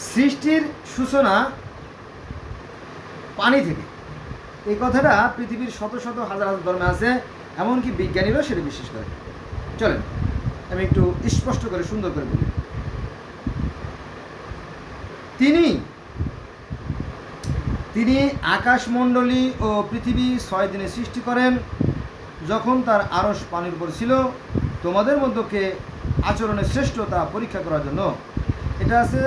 সৃষ্টির সূচনা পানি থেকে, এই কথাটা পৃথিবীর শত শত হাজার হাজার ধর্মে আছে, এমনকি বিজ্ঞানীরাও সেটা বিশ্বাস করে। চলেন আমি একটু স্পষ্ট করে সুন্দর করে বলি। তিনি আকাশমণ্ডলী ও পৃথিবী 6 দিনে সৃষ্টি করেন, যখন তার আরশ পানির উপর ছিল। তোমাদের মধ্যে কে আচরণের শ্রেষ্ঠ তা পরীক্ষা করার জন্য। এটা আছে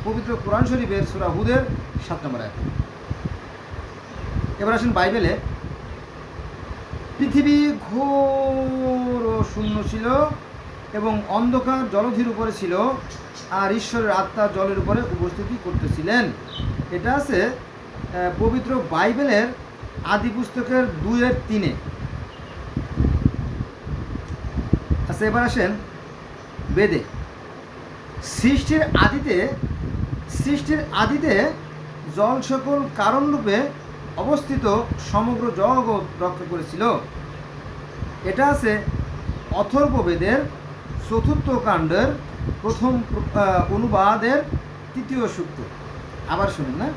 পবিত্র কোরআন শরীফের সূরা হুদের 7 নম্বর আয়াত। এবার আসেন বাইবেলে। পৃথিবী ঘোর ও শূন্য ছিল এবং অন্ধকার জলধির উপরে ছিল, আর ঈশ্বরের আত্মা জলের উপরে উপস্থিতি করতেছিলেন। এটা আছে পবিত্র বাইবেলের আদি পুস্তকের 2:3। আচ্ছা, এবার আসেন বেদে। সৃষ্টির আদিতে জল সকল কারণরূপে অবস্থিত সমগ্র জগৎ রক্ষা করেছিল। এটা আছে অথর্ববেদের 4th কাণ্ডের 1ম অনুবাদের 3য় সূক্ত। আবার শুনুন না,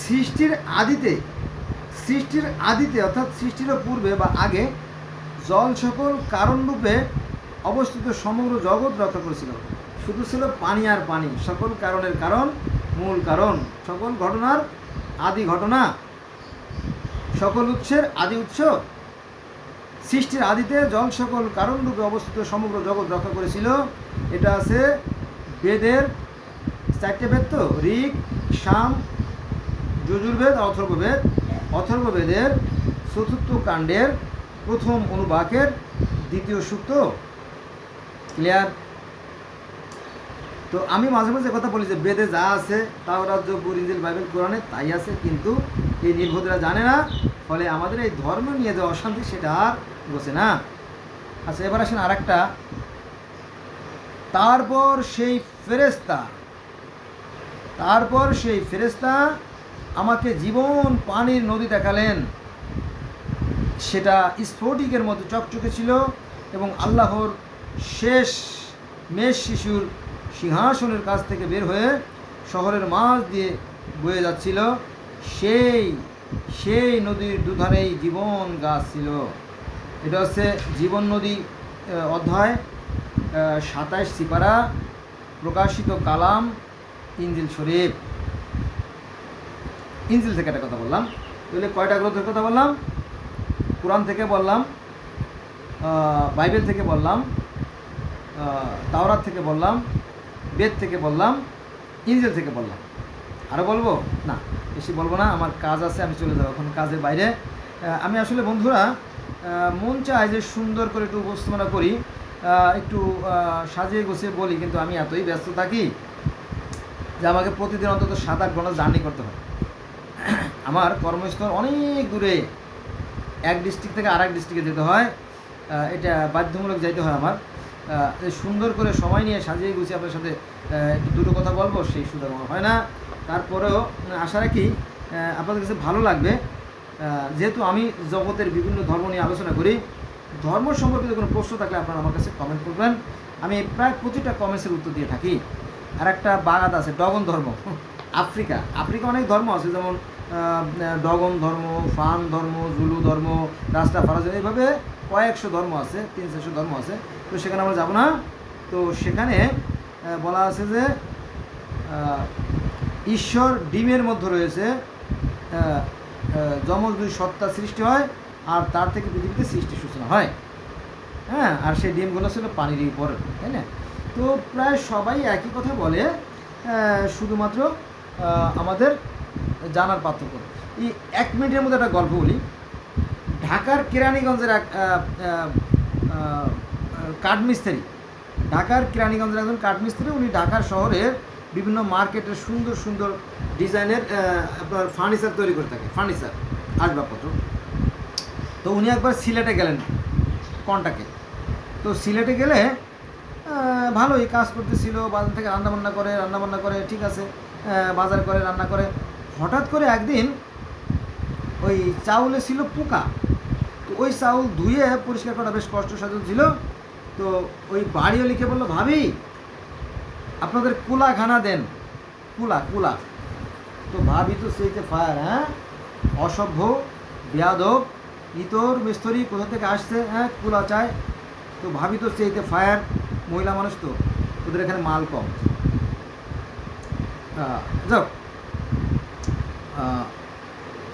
সৃষ্টির আদিতে অর্থাৎ সৃষ্টির পূর্বে বা আগে জল সকল কারণরূপে অবস্থিত সমগ্র জগৎ রক্ষা করেছিল। শুধু ছিল পানি আর পানি, সকল কারণের কারণ, মূল কারণ, সকল ঘটনার আদি ঘটনা, সকল উৎসের আদি উৎস। সৃষ্টির আদিতে জল সকল কারণরূপে অবস্থিত সমগ্র জগৎ রক্ষা করেছিল। এটা আছে বেদের 4টে বেদ, তো ঋক, সাম, যজুর্বেদ, অথর্ববেদ। অথর্ববেদের 4th কাণ্ডের 1ম অনুবাকের 2য় সূক্ত। ক্লিয়ার? তো আমি মাঝে মাঝে কথা বলি যে বেদে যা আছে তাওরাত, জবুর, ইনজিল, বাইবেল, কোরআনে তাই আছে, কিন্তু এই নির্বোধরা জানে না, ফলে আমাদের এই ধর্ম নিয়ে যে অশান্তি সেটা আর বসে না। আচ্ছা, এবার আসেন আর একটা। তারপর সেই ফেরেশতা আমাকে জীবন পানির নদী দেখালেন। সেটা স্ফটিকের মতো চকচকে ছিল এবং আল্লাহর শেষ মেষ শিশুর সিংহাসনের কাছ থেকে বের হয়ে শহরের মাঝ দিয়ে বয়ে যাচ্ছিল। সেই নদীর দুধারেই জীবন গাছ ছিল। এটা হচ্ছে জীবন নদী অধ্যায় 27 সিপারা, প্রকাশিত কালাম, ইনজিল শরীফ। ইনজিল থেকে একটা কথা বললাম, তাহলে কয়টা গ্রন্থের কথা বললাম? কোরআন থেকে বললাম, বাইবেল থেকে বললাম, তাওরাত থেকে বললাম, বেদ থেকে বললাম, ইনজিল থেকে বললাম। আরও বলবো না, বেশি বলবো না, আমার কাজ আছে, আমি চলে যাবো এখন কাজের বাইরে। আমি আসলে বন্ধুরা মন চায় যে সুন্দর করে একটু উপস্থাপনা করি, একটু সাজিয়ে গুছিয়ে বলি, কিন্তু আমি এতই ব্যস্ত থাকি যে আমাকে প্রতিদিন অন্তত 7-8 ঘন্টা জার্নি করতে হয়। আমার কর্মস্থল অনেক দূরে, এক ডিস্ট্রিক্ট থেকে আরেক ডিস্ট্রিক্টে যেতে হয়, এটা বাধ্যতামূলক যাইতে হয় আমার। সুন্দর করে সময় নিয়ে সাজিয়ে গুছিয়ে আপনার সাথে একটু দুটো কথা বলবো, সেই সুযোগ আমার হয় না। তারপরেও আশা রাখি আপনাদের কাছে ভালো লাগবে। যেহেতু আমি জগতের বিভিন্ন ধর্ম নিয়ে আলোচনা করি, ধর্ম সম্পর্কিত কোনো প্রশ্ন থাকলে আপনারা আমার কাছে কমেন্ট করবেন, আমি প্রায় প্রতিটা কমেন্টসের উত্তর দিয়ে থাকি। আর একটা বাগাত আছে ডগন ধর্ম, আফ্রিকা অনেক ধর্ম আছে, যেমন ডগন ধর্ম, ফান ধর্ম, জুলু ধর্ম, রাস্তাফারাজ, এইভাবে কয়েকশো ধর্ম আছে, 300-400 ধর্ম আছে। তো সেখানে আমরা যাব না। তো সেখানে বলা আছে যে ঈশ্বর ডিমের মধ্যে রয়েছে, যমজ 2 সত্তা সৃষ্টি হয়, আর তার থেকে পৃথিবীতে সৃষ্টির সূচনা হয়। হ্যাঁ, আর সেই ডিমগুলো ছিল পানির উপর, তাই না? তো প্রায় সবাই একই কথা বলে, শুধুমাত্র আমাদের জানার পার্থক্য। এই 1 মিনিটের মধ্যে একটা গল্প বলি। ঢাকার কেরানীগঞ্জের এক কাঠমিস্ত্রি, একজন কাঠমিস্ত্রি। উনি ঢাকার শহরের বিভিন্ন মার্কেটের সুন্দর সুন্দর ডিজাইনের আপনার ফার্নিচার তৈরি করে থাকে, ফার্নিচার, আসবাবপত্র। তো উনি একবার সিলেটে গেলেন কন্টাকে। তো সিলেটে গেলে ভালোই কাজ করতেছিল, বাজার থেকে রান্নাবান্না করে, ঠিক আছে, বাজার করে, রান্না করে। হঠাৎ করে একদিন ওই চাউলে ছিল পোকা। তো ওই চাউল ধুয়ে পরিষ্কার করা বেশ কষ্টসাধ্য ছিল। তো ওই বাড়িও লিখে বললো, ভাবি আপনাদের কুলাখানা দেন, কুলা কুলা। তো ভাবি তো সেইতে ফায়ার, হ্যাঁ, অসভ্য, বেয়াদব, ইতর মিস্তরি কোথা থেকে আসছে, হ্যাঁ, কুলা চায়। তো ভাবি তো সেইতে ফায়ার, মহিলা মানুষ তো, ওদের এখানে মাল কম। যাও,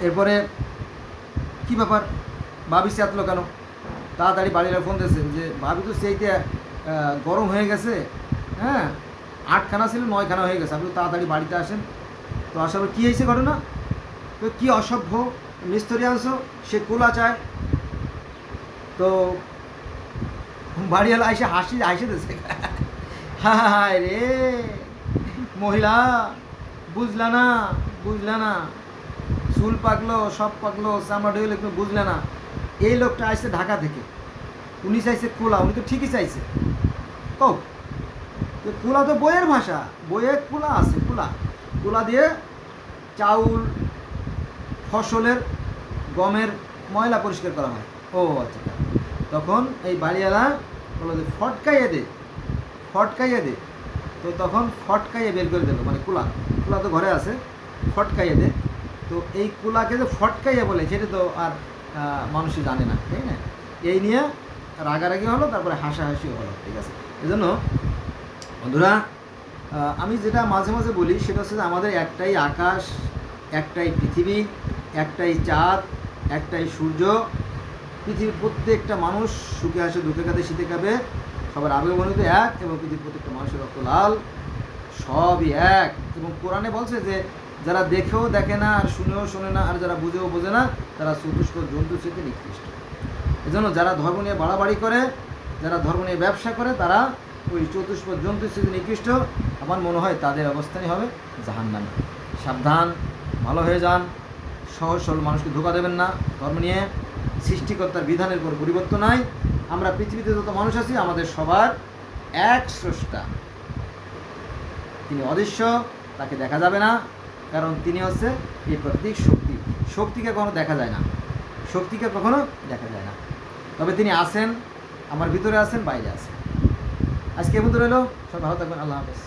এরপরে কি ব্যাপার, ভাবি সে এতলো কেন? তাড়াতাড়ি বাড়ির ফোন দিয়েছেন যে ভাবি তো সেইতে গরম হয়ে গেছে, হ্যাঁ, 8খানা ছিল 9খানা হয়ে গেছে, আপনি তাড়াতাড়ি বাড়িতে আসেন। তো আসার পর কী হয়েছে ঘটনা? তো কী অসভ্য মিস্ত্রি আনছো, সে কুলা চায়। তো বাড়িওয়ালা এসে হাসি দিয়েছে, হায় রে মহিলা, বুঝলা না, বুঝলা না, চুল পাকলো, সব পাকলো, চামড়া ঢেলে একটু বুঝলে না। এই লোকটা আসছে ঢাকা থেকে, উনি চাইছে কুলা, উনি তো ঠিকই চাইছে। কও, তো কুলা তো বইয়ের ভাষা, বইয়ে কুলা আছে, কুলা, কুলা দিয়ে চাউল, ফসলের, গমের ময়লা পরিষ্কার করা হয়। ও আচ্ছা, তখন এই বাড়িওয়ালা বললো যে ফটকাইয়ে দে, ফটকাইয়ে দে। তো তখন ফটকাইয়ে বের করে দিল, মানে কুলা, কুলা তো ঘরে আছে, ফটকাইয়ে দে। তো এই কুলাকে যে ফটকাইয়ে বলে সেটা তো আর মানুষই জানে না, তাই না? এই নিয়ে রাগারাগি হলো, তারপরে হাসাহাসিও হলো, ঠিক আছে? এজন্য বন্ধুরা, আমি যেটা মাঝে মাঝে বলি সেটা হচ্ছে যে আমাদের একটাই আকাশ, একটাই পৃথিবী, একটাই চাঁদ, একটাই সূর্য। পৃথিবীর প্রত্যেকটা মানুষ সুখে আসে, দুঃখে কাঁদে, শীতে কাঁপে, সবার আবেগমনিত এক, এবং পৃথিবীর প্রত্যেকটা মানুষের রক্ত লাল, সবই এক। এবং কোরআনে বলছে যে যারা দেখেও দেখে না, আর শুনেও শোনে না, আর যারা বুঝেও বোঝে না, তারা চতুষ্প জন্তুর চেয়ে নিকৃষ্ট। এজন্য যারা ধর্ম নিয়ে বাড়াবাড়ি করে, যারা ধর্ম নিয়ে ব্যবসা করে, তারা ওই চতুষ্প জন্তুর চেয়ে নিকৃষ্ট। আমার মনে হয় তাদের অবস্থানই হবে জাহান্নামে। সাবধান, ভালো হয়ে যান, সহজ সরল মানুষকে ধোঁকা দেবেন না। ধর্ম নিয়ে সৃষ্টিকর্তার বিধানের কোনো পরিবর্তন নাই। আমরা পৃথিবীতে যত মানুষ আছি, আমাদের সবার এক স্রষ্টা, তিনি অদৃশ্য, তাকে দেখা যাবে না, কারণ তিনি হচ্ছে এই প্রতীক শক্তি। শক্তিকে কখনো দেখা যায় না, শক্তিকে কখনো দেখা যায় না, তবে তিনি আছেন, আমার ভিতরে আছেন, বাইরে আছেন। আজকে এ পর্যন্ত রইল, সব ভালো থাকবেন, আল্লাহ হাফেজ।